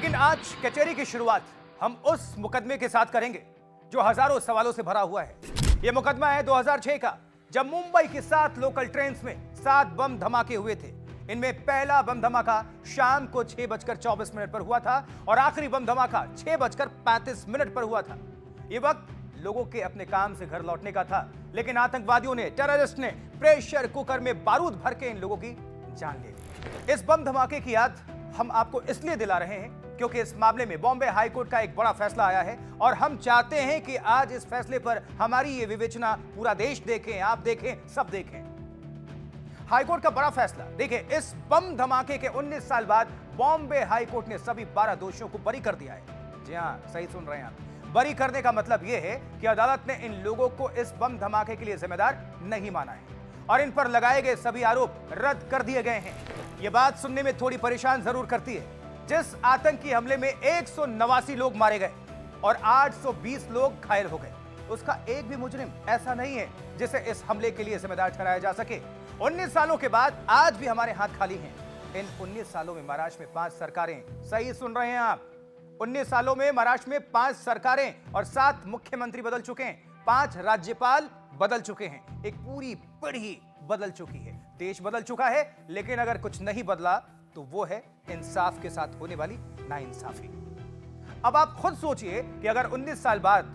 लेकिन आज कचहरी की शुरुआत हम उस मुकदमे के साथ करेंगे जो हजारों सवालों से भरा हुआ है। यह मुकदमा है 2006 का, जब मुंबई की 7 लोकल ट्रेन्स में 7 बम धमाके हुए थे। इनमें पहला बम धमाका शाम को 6:24 पर हुआ था और आखिरी बम धमाका 6:35 पर हुआ था। यह वक्त लोगों के अपने काम से घर लौटने का था, लेकिन आतंकवादियों ने, टेररिस्ट ने प्रेशर कुकर में बारूद भर के इन लोगों की जान ले ली। इस बम धमाके की याद हम आपको इसलिए दिला रहे हैं क्योंकि इस मामले में बॉम्बे हाई कोर्ट का एक बड़ा फैसला आया है और हम चाहते हैं कि आज इस फैसले पर हमारी ये विवेचना पूरा देश देखें, आप देखें, सब देखें। हाई कोर्ट का बड़ा फैसला देखिए, इस बम धमाके के 19 साल बाद बॉम्बे हाई कोर्ट ने सभी 12 दोषियों को बरी कर दिया है। जी हां, सही सुन रहे हैं आप। बरी करने का मतलब यह है कि अदालत ने इन लोगों को इस बम धमाके के लिए जिम्मेदार नहीं माना है और इन पर लगाए गए सभी आरोप रद्द कर दिए गए हैं। यह बात सुनने में थोड़ी परेशान जरूर करती है। जिस आतंकी हमले में 189 लोग मारे गए और 820 लोग घायल हो गए, उसका एक भी मुजरिम ऐसा नहीं है जिसे इस हमले के लिए जिम्मेदार ठहराया जा सके। 19 सालों के बाद आज भी हमारे हाथ खाली हैं। इन 19 सालों में महाराष्ट्र में 5 सरकारें, सही सुन रहे हैं आप, 19 सालों में महाराष्ट्र में 5 सरकारें और 7 मुख्यमंत्री बदल चुके हैं, 5 राज्यपाल बदल चुके हैं, एक पूरी पीढ़ी बदल चुकी है, देश बदल चुका है। लेकिन अगर कुछ नहीं बदला तो वो है इंसाफ के साथ होने वाली नाइंसाफी। अब आप खुद सोचिए कि अगर 19 साल बाद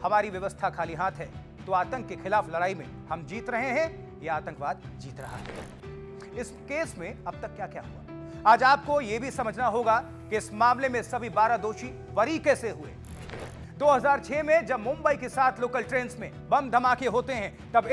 हमारी व्यवस्था खाली हाथ है तो आतंक के खिलाफ लड़ाई में हम जीत रहे हैं या आतंकवाद जीत रहा है। इस केस में अब तक क्या क्या हुआ, आज आपको यह भी समझना होगा कि इस मामले में सभी 12 दोषी बरी कैसे हुए। 2006 में जब मुंबई की 7 लोकल ट्रेन्स में बम धमाके होते हैं, तब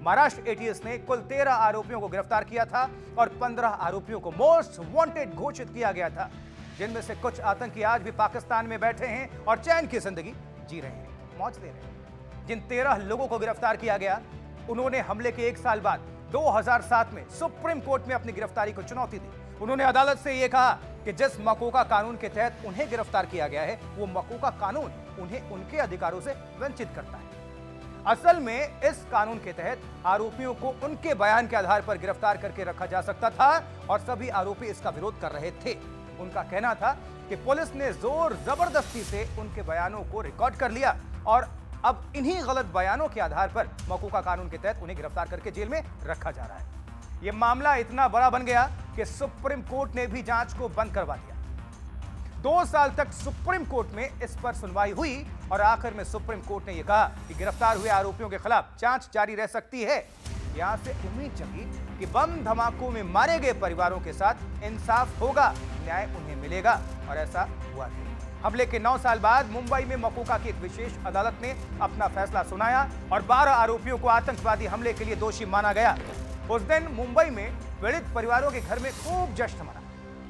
महाराष्ट्र एटीएस ने कुल 13 आरोपियों को गिरफ्तार किया था और 15 आरोपियों को मोस्ट वांटेड घोषित किया गया था, जिनमें से कुछ आतंकी आज भी पाकिस्तान में बैठे हैं और चैन की जिंदगी जी रहे हैं, मौज ले रहे हैं। जिन 13 लोगों को गिरफ्तार किया गया, उन्होंने हमले के 1 साल बाद 2007 में सुप्रीम कोर्ट में अपनी गिरफ्तारी को चुनौती दी। उन्होंने अदालत से यह कहा कि जिस मकोका कानून के तहत उन्हें गिरफ्तार किया गया है, वो मकोका कानून उन्हें उनके अधिकारों से वंचित करता है। असल में इस कानून के तहत आरोपियों को उनके बयान के आधार पर गिरफ्तार करके रखा जा सकता था और सभी आरोपी इसका विरोध कर रहे थे। उनका कहना था कि पुलिस ने जोर जबरदस्ती से उनके बयानों को रिकॉर्ड कर लिया और अब इन्हीं गलत बयानों के आधार पर मकोका कानून के तहत उन्हें गिरफ्तार करके जेल में रखा जा रहा है। यह मामला इतना बड़ा बन गया कि सुप्रीम कोर्ट ने भी जांच को बंद करवा दिया। 2 साल तक सुप्रीम कोर्ट में इस पर सुनवाई हुई और आखिर में सुप्रीम कोर्ट ने यह कहा कि गिरफ्तार हुए आरोपियों के खिलाफ जांच जारी रह सकती है। यहां से उम्मीद जगी कि बम धमाकों में मारे गए परिवारों के साथ इंसाफ होगा, न्याय उन्हें मिलेगा और ऐसा हुआ भी। हमले के 9 साल बाद मुंबई में मकोका की एक विशेष अदालत ने अपना फैसला सुनाया और 12 आरोपियों को आतंकवादी हमले के लिए दोषी माना गया। उस दिन मुंबई में पीड़ित परिवारों के घर में खूब जश्न मना,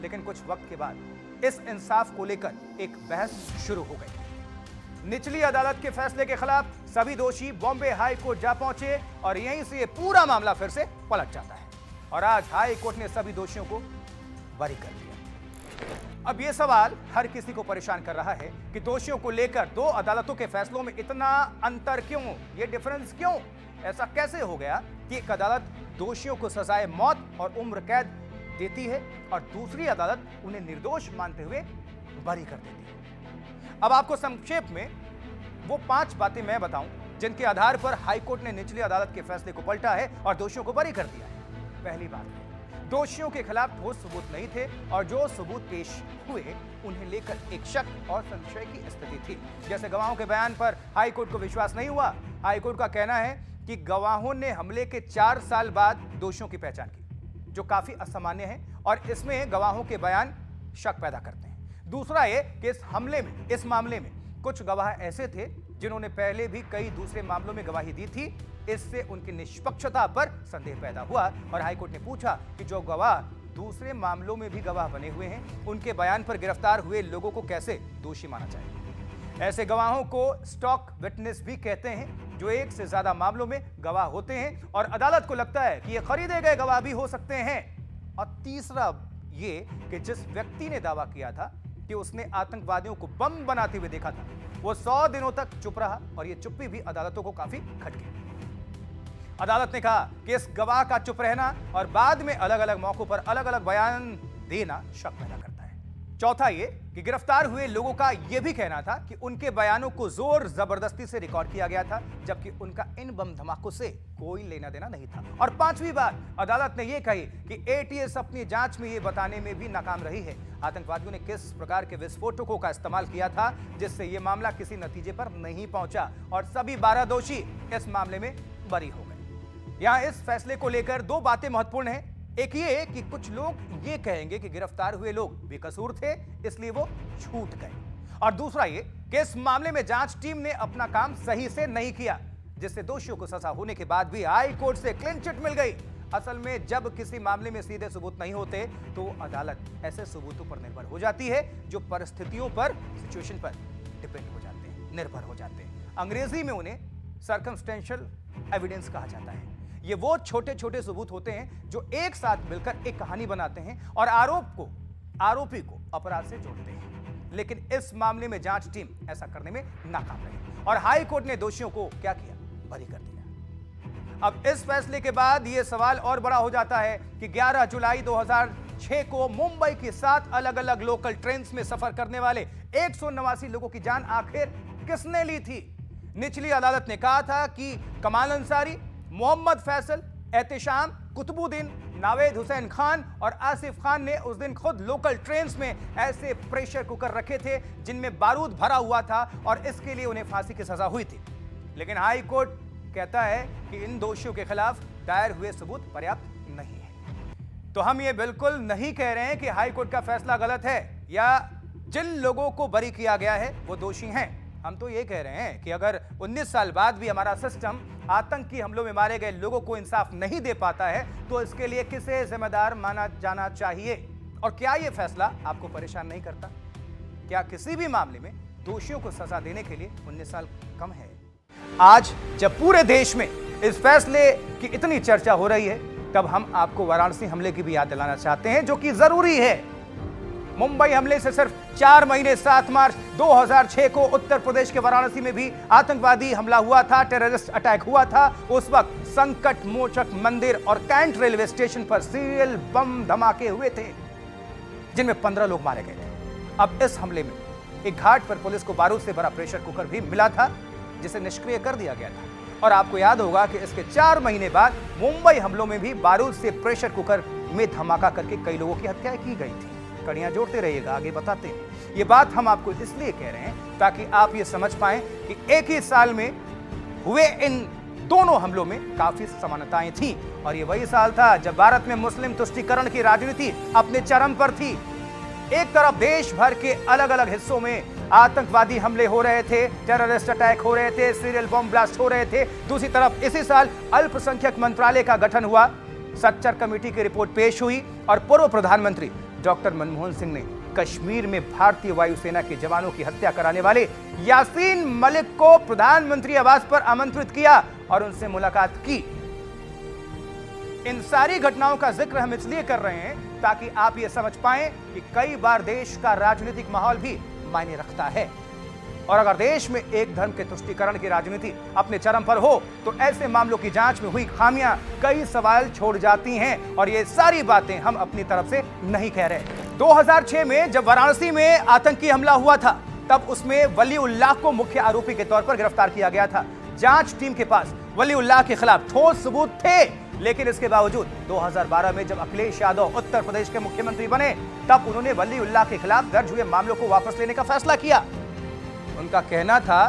लेकिन कुछ वक्त के बाद इस इंसाफ को लेकर एक बहस शुरू हो गई। निचली अदालत के फैसले के खिलाफ सभी दोषी बॉम्बे हाई कोर्ट जा पहुंचे और यहीं से पूरा मामला फिर से पलट जाता है और आज हाई कोर्ट ने सभी दोषियों को बरी कर दिया। अब यह सवाल हर किसी को परेशान कर रहा है कि दोषियों को लेकर 2 अदालतों के फैसलों में इतना अंतर क्यों, ये डिफरेंस क्यों? ऐसा कैसे हो गया कि एक अदालत दोषियों को सजाए मौत और उम्र कैद देती है और दूसरी अदालत उन्हें निर्दोष मानते हुए बरी कर देती है? अब आपको संक्षेप में वो 5 बातें मैं बताऊं जिनके आधार पर हाईकोर्ट ने निचली अदालत के फैसले को पलटा है और दोषियों को बरी कर दिया है। पहली बात, दोषियों के खिलाफ ठोस सबूत नहीं थे और जो सबूत पेश हुए उन्हें लेकर एक शक और संशय की स्थिति थी। जैसे गवाहों के बयान पर हाईकोर्ट को विश्वास नहीं हुआ। हाईकोर्ट का कहना है कि गवाहों ने हमले के 4 साल बाद दोषियों की पहचान की, जो काफी असामान्य है और इसमें गवाहों के बयान शक पैदा करते हैं। दूसरा ये कि इस मामले में कुछ गवाह ऐसे थे जिन्होंने पहले भी कई दूसरे मामलों में गवाही दी थी। इससे उनकी निष्पक्षता पर संदेह पैदा हुआ और हाईकोर्ट ने पूछा कि जो गवाह दूसरे मामलों में भी गवाह बने हुए हैं, उनके बयान पर गिरफ्तार हुए लोगों को कैसे दोषी माना जाए। ऐसे गवाहों को स्टॉक विटनेस भी कहते हैं, जो एक से ज्यादा मामलों में गवाह होते हैं और अदालत को लगता है कि ये खरीदे गए गवाह भी हो सकते हैं। और तीसरा ये कि जिस व्यक्ति ने दावा किया था कि उसने आतंकवादियों को बम बनाते हुए देखा था, वो 100 दिनों तक चुप रहा और ये चुप्पी भी अदालतों को काफी खटकी। अदालत ने कहा कि इस गवाह का चुप रहना और बाद में अलग अलग मौकों पर अलग अलग बयान देना शक पैदा करता है। चौथा ये कि गिरफ्तार हुए लोगों का यह भी कहना था कि उनके बयानों को जोर जबरदस्ती से रिकॉर्ड किया गया था, जबकि उनका इन बम धमाकों से कोई लेना देना नहीं था। और पांचवी बात, अदालत ने यह कही कि एटीएस अपनी जांच में यह बताने में भी नाकाम रही है आतंकवादियों ने किस प्रकार के विस्फोटकों का इस्तेमाल किया था, जिससे यह मामला किसी नतीजे पर नहीं पहुंचा और सभी 12 दोषी इस मामले में बरी हो गए। यहां इस फैसले को लेकर दो बातें महत्वपूर्ण हैं। एक ये कि कुछ लोग ये कहेंगे कि गिरफ्तार हुए लोग बेकसूर थे, इसलिए वो छूट गए, और दूसरा ये कि इस मामले में जांच टीम ने अपना काम सही से नहीं किया, जिससे दोषियों को सजा होने के बाद भी हाई कोर्ट से क्लीन चिट मिल गई। असल में जब किसी मामले में सीधे सबूत नहीं होते तो अदालत ऐसे सबूतों पर निर्भर हो जाती है जो परिस्थितियों पर, सिचुएशन पर डिपेंड हो जाते हैं, निर्भर हो जाते हैं। अंग्रेजी में उन्हें सर्कमस्टेंशियल एविडेंस कहा जाता है। ये वो छोटे छोटे सबूत होते हैं जो एक साथ मिलकर एक कहानी बनाते हैं और आरोपी को अपराध से जोड़ते हैं। लेकिन इस मामले में जांच टीम ऐसा करने में नाकाम रही और हाई कोर्ट ने दोषियों को क्या किया, बरी कर दिया। अब इस फैसले के बाद यह सवाल और बड़ा हो जाता है कि 11 जुलाई 2006 को मुंबई की 7 अलग अलग लोकल ट्रेन में सफर करने वाले 189 लोगों की जान आखिर किसने ली थी। निचली अदालत ने कहा था कि कमाल अंसारी, मोहम्मद फैसल, एहतिशाम, कुतुबुद्दीन, नावेद हुसैन खान और आसिफ खान ने उस दिन खुद लोकल ट्रेन्स में ऐसे प्रेशर कुकर रखे थे जिनमें बारूद भरा हुआ था और इसके लिए उन्हें फांसी की सजा हुई थी। लेकिन हाई कोर्ट कहता है कि इन दोषियों के खिलाफ दायर हुए सबूत पर्याप्त नहीं है। तो हम ये बिल्कुल नहीं कह रहे हैं कि हाई कोर्ट का फैसला गलत है या जिन लोगों को बरी किया गया है वो दोषी हैं। हम तो ये कह रहे हैं कि अगर 19 साल बाद भी हमारा सिस्टम आतंकी हमलों में मारे गए लोगों को इंसाफ नहीं दे पाता है तो इसके लिए किसे जिम्मेदार माना जाना चाहिए। और क्या यह फैसला आपको परेशान नहीं करता? क्या किसी भी मामले में दोषियों को सजा देने के लिए 19 साल कम है? आज जब पूरे देश में इस फैसले की इतनी चर्चा हो रही है, तब हम आपको वाराणसी हमले की भी याद दिलाना चाहते हैं, जो कि जरूरी है। मुंबई हमले से सिर्फ 4 महीने 7 मार्च 2006 को उत्तर प्रदेश के वाराणसी में भी आतंकवादी हमला हुआ था, टेररिस्ट अटैक हुआ था। उस वक्त संकट मोचक मंदिर और कैंट रेलवे स्टेशन पर सीरियल बम धमाके हुए थे जिनमें 15 लोग मारे गए थे। अब इस हमले में एक घाट पर पुलिस को बारूद से भरा प्रेशर कुकर भी मिला था जिसे निष्क्रिय कर दिया गया था। और आपको याद होगा कि इसके 4 महीने बाद मुंबई हमलों में भी बारूद से प्रेशर कुकर में धमाका करके कई लोगों की हत्या की गई थी। कड़ियां जोड़ते रहिएगा, आगे बताते हैं। ये बात हम आपको इसलिए कह रहे हैं ताकि आप ये समझ पाएं कि एक ही साल में हुए इन दोनों हमलों में काफी समानताएं थी और ये वही साल था जब भारत में मुस्लिम तुष्टीकरण की राजनीति अपने चरम पर थी। एक तरफ देश भर के अलग अलग हिस्सों में आतंकवादी हमले हो रहे थे, टेररिस्ट अटैक हो रहे थे, सीरियल बम ब्लास्ट हो रहे थे। दूसरी तरफ इसी साल अल्पसंख्यक मंत्रालय का गठन हुआ, सच्चर कमेटी की रिपोर्ट पेश हुई और पूर्व प्रधानमंत्री डॉक्टर मनमोहन सिंह ने कश्मीर में भारतीय वायुसेना के जवानों की हत्या कराने वाले यासीन मलिक को प्रधानमंत्री आवास पर आमंत्रित किया और उनसे मुलाकात की। इन सारी घटनाओं का जिक्र हम इसलिए कर रहे हैं ताकि आप यह समझ पाएं कि कई बार देश का राजनीतिक माहौल भी मायने रखता है और अगर देश में एक धर्म के तुष्टीकरण की राजनीति अपने चरम पर हो तो ऐसे मामलों की जांच में हुई खामियां कई सवाल छोड़ जाती हैं और ये सारी बातें हम अपनी तरफ से नहीं कह रहे। 2006 में जब वाराणसी में आतंकी हमला हुआ था तब उसमें वलीउल्लाह को मुख्य आरोपी के तौर पर गिरफ्तार किया गया था। जांच टीम के पास वलीउल्लाह के खिलाफ ठोस सबूत थे, लेकिन इसके बावजूद 2012 में जब अखिलेश यादव उत्तर प्रदेश के मुख्यमंत्री बने तब उन्होंने वलीउल्लाह के खिलाफ दर्ज हुए मामलों को वापस लेने का फैसला किया। उनका कहना था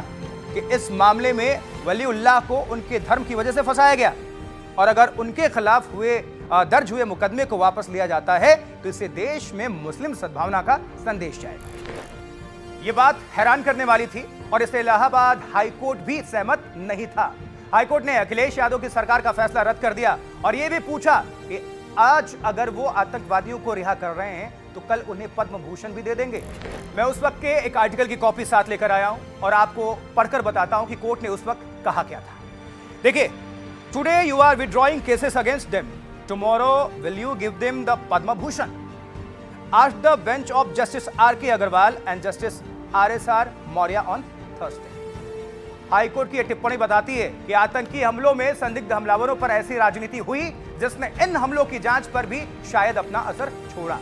कि इस मामले में वलीउल्लाह को उनके धर्म की वजह से फंसाया गया और अगर उनके खिलाफ दर्ज हुए मुकदमे को वापस लिया जाता है तो इससे देश में मुस्लिम सद्भावना का संदेश जाएगा। यह बात हैरान करने वाली थी और इससे इलाहाबाद हाईकोर्ट भी सहमत नहीं था। हाईकोर्ट ने अखिलेश यादव की सरकार का फैसला रद्द कर दिया और यह भी पूछा कि आज अगर वो आतंकवादियों को रिहा कर रहे हैं तो कल उन्हें पद्म भूषण भी दे देंगे। मैं उस वक्त के एक आर्टिकल की कॉपी साथ लेकर आया हूं और आपको पढ़कर बताता हूं कि कोर्ट ने उस वक्त कहा क्या था। देखिए, today you are withdrawing cases against them, tomorrow will you give them the Padma Bhushan? Asked the bench of justice R.K. Agrawal and justice R.S.R. Maurya on Thursday. High court की यह टिप्पणी बताती है कि आतंकी हमलों में संदिग्ध हमलावरों पर ऐसी राजनीति हुई जिसने इन हमलों की जांच पर भी शायद अपना असर छोड़ा।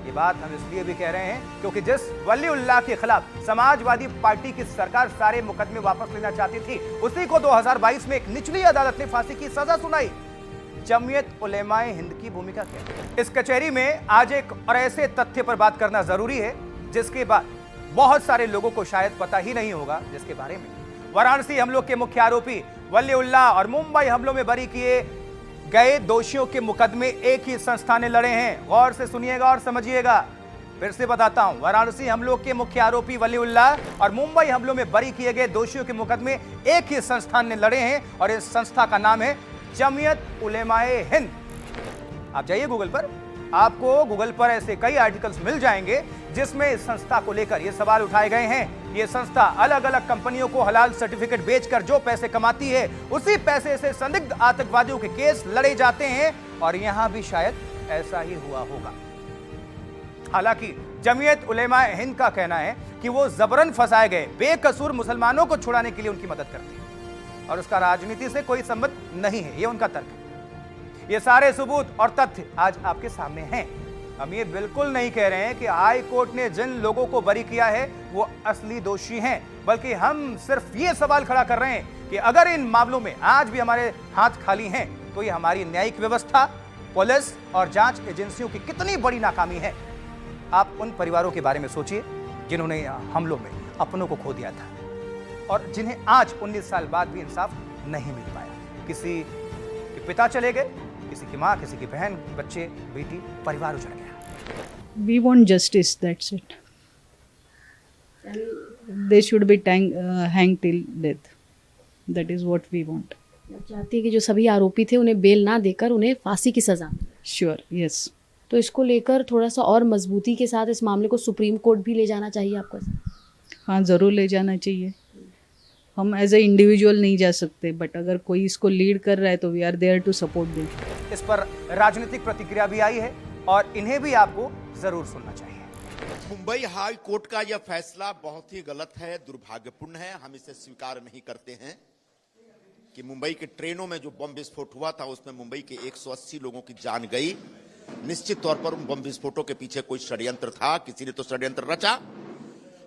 ये बात हम इसलिए भी कह रहे हैं क्योंकि जिस वलीउल्लाह के खिलाफ समाजवादी पार्टी की सरकार सारे मुकदमे वापस लेना चाहती थी, उसी को 2022 में एक निचली अदालत ने फांसी की सजा सुनाई। जमीयत उलेमाए हिंद की भूमिका क्या है? इस कचहरी में आज एक और ऐसे तथ्य पर बात करना जरूरी है जिसके बाद बहुत सारे लोगों को शायद पता ही नहीं होगा, जिसके बारे में वाराणसी हमलों के मुख्य आरोपी वलीउल्लाह और मुंबई हमलों में बरी किए गए दोषियों के मुकदमे एक ही संस्था ने लड़े हैं। गौर से सुनिएगा और समझिएगा। फिर से बताता हूं, वाराणसी हमलों के मुख्य आरोपी वलीउल्लाह और मुंबई हमलों में बरी किए गए दोषियों के मुकदमे एक ही संस्थान ने लड़े हैं और इस संस्था का नाम है जमीयत उलेमाए हिंद। आप जाइए गूगल पर, आपको गूगल पर ऐसे कई आर्टिकल्स मिल जाएंगे जिसमें इस संस्था को लेकर ये सवाल उठाए गए हैं। ये संस्था अलग अलग कंपनियों को हलाल सर्टिफिकेट बेचकर जो पैसे कमाती है, उसी पैसे से संदिग्ध आतंकवादियों के केस लड़े जाते हैं और यहां भी शायद ऐसा ही हुआ होगा। हालांकि जमीयत उलेमाए हिंद का कहना है कि वो जबरन फंसाए गए बेकसूर मुसलमानों को छुड़ाने के लिए उनकी मदद करती है और उसका राजनीति से कोई संबंध नहीं है, ये उनका तर्क है। ये सारे सबूत और तथ्य आज आपके सामने हैं। हम ये बिल्कुल नहीं कह रहे हैं कि हाई कोर्ट ने जिन लोगों को बरी किया है वो असली दोषी हैं, बल्कि हम सिर्फ ये सवाल खड़ा कर रहे हैं कि अगर इन मामलों में आज भी हमारे हाथ खाली हैं तो ये हमारी न्यायिक व्यवस्था, पुलिस और जांच एजेंसियों की कितनी बड़ी नाकामी है। आप उन परिवारों के बारे में सोचिए जिन्होंने हमलों में अपनों को खो दिया था और जिन्हें आज 19 साल बाद भी इंसाफ नहीं मिल पाया। किसी के पिता चले गए, किसी की माँ, किसी की बहन, बच्चे, बेटी, परिवार उजड़ गया। We want justice, that's it. They should be hanged till death. That is what we want. चाहती है कि जो सभी आरोपी थे उन्हें बेल ना देकर उन्हें फांसी की सजा। Sure, yes. तो इसको लेकर थोड़ा सा और मजबूती के साथ इस मामले को सुप्रीम कोर्ट भी ले जाना चाहिए आपको। हाँ, ज़रूर ले जाना चाहिए। हम एज ए इंडिविजुअल नहीं जा सकते, बट अगर कोई इसको लीड कर रहा है तो we are there to support them. इस पर राजनीतिक प्रतिक्रिया भी आई है और इन्हें भी आपको जरूर सुनना चाहिए। मुंबई हाई कोर्ट का यह फैसला बहुत ही गलत है, दुर्भाग्यपूर्ण है। हम इसे स्वीकार नहीं करते हैं कि मुंबई के ट्रेनों में जो बम विस्फोट हुआ था उसमें मुंबई के 180 लोगों की जान गई। निश्चित तौर पर उन बम विस्फोटों के पीछे कोई षड्यंत्र था, किसी ने तो षड्यंत्र रचा।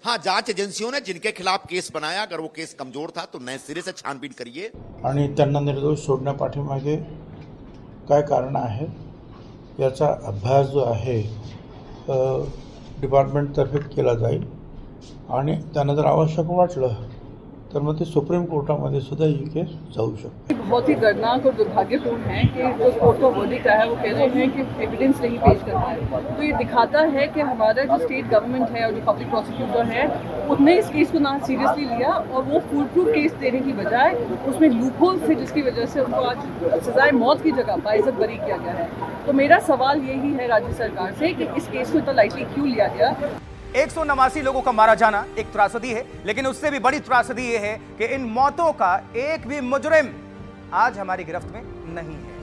हाँ, जांच एजेंसियों ने जिनके खिलाफ केस बनाया, अगर वो केस कमजोर था तो नए सिरे से छानबीन करिए। आणि त्यांना निर्दोष सोडण्या पाठीमागे काय कारण आहे याचा अभ्यास जो आहे डिपार्टमेंटतर्फे केला जाईल आणि त्यांना जर आवश्यक वाटलं तर मग ते सुप्रीम कोर्टामध्ये सुद्धा ही केस जाऊ शकते। बहुत ही दर्दनाक और दुर्भाग्यपूर्ण है कि जो कोर्ट का वर्डिक्ट आया है वो कह रहे हैं कि एविडेंस नहीं पेश कर पाए। तो ये दिखाता है कि हमारा जो स्टेट गवर्नमेंट है और जो पब्लिक प्रोसिक्यूटर है उसने इस केस को ना सीरियसली लिया और वो फुल प्रूफ केस देने की बजाय उसमें लूपहोल्स थे जिसकी वजह से उनको आज सजाए मौत की जगह बाइज्जत बरी किया गया है। तो मेरा सवाल यही है राज्य सरकार से कि इस केस को इतना लाइटली क्यों लिया गया। 189 लोगों का मारा जाना एक त्रासदी है, लेकिन उससे भी बड़ी त्रासदी यह है कि इन मौतों का एक भी मुजरिम आज हमारी गिरफ्त में नहीं है।